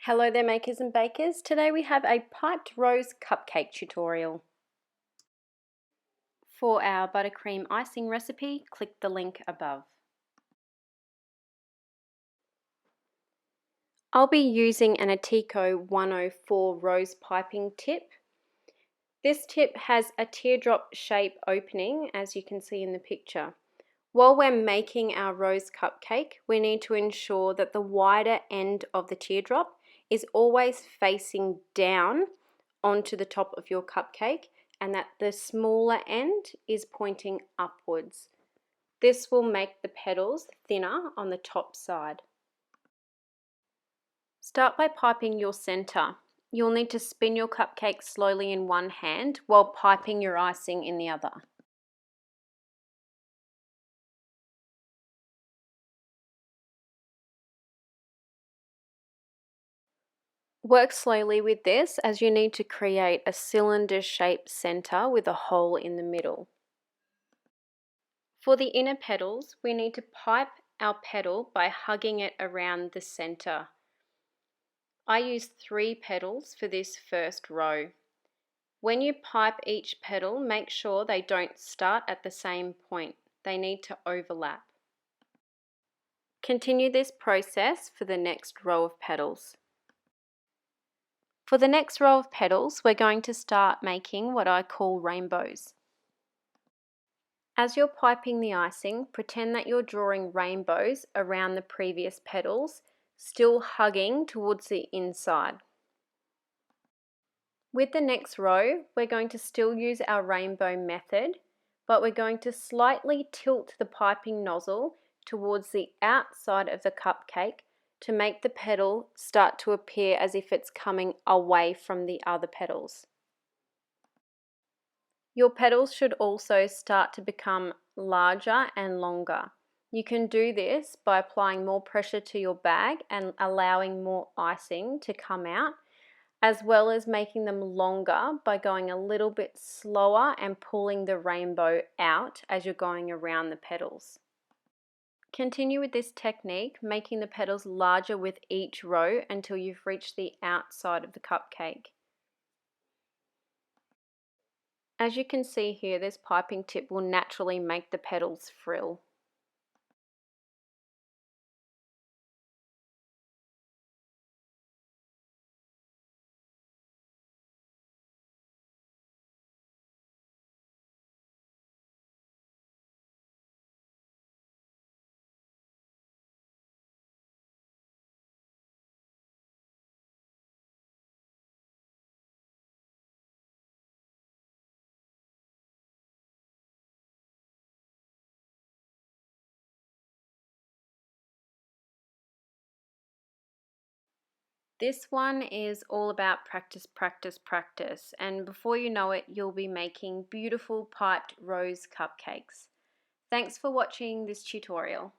Hello there makers and bakers. Today we have a piped rose cupcake tutorial. For our buttercream icing recipe, click the link above. I'll be using an Atiko 104 rose piping tip. This tip has a teardrop shape opening, as you can see in the picture. While we're making our rose cupcake, we need to ensure that the wider end of the teardrop is always facing down onto the top of your cupcake and that the smaller end is pointing upwards. This will make the petals thinner on the top side. Start by piping your center. You'll need to spin your cupcake slowly in one hand while piping your icing in the other. Work slowly with this as you need to create a cylinder-shaped center with a hole in the middle. For the inner petals, we need to pipe our petal by hugging it around the center. I used 3 petals for this first row. When you pipe each petal, make sure they don't start at the same point. They need to overlap. Continue this process for the next row of petals. For the next row of petals, we're going to start making what I call rainbows. As you're piping the icing, pretend that you're drawing rainbows around the previous petals, still hugging towards the inside. With the next row, we're going to still use our rainbow method, but we're going to slightly tilt the piping nozzle towards the outside of the cupcake to make the petal start to appear as if it's coming away from the other petals. Your petals should also start to become larger and longer. You can do this by applying more pressure to your bag and allowing more icing to come out, as well as making them longer by going a little bit slower and pulling the rainbow out as you're going around the petals. Continue with this technique, making the petals larger with each row until you've reached the outside of the cupcake. As you can see here, this piping tip will naturally make the petals frill. This one is all about practice, practice, practice, and before you know it, you'll be making beautiful piped rose cupcakes. Thanks for watching this tutorial.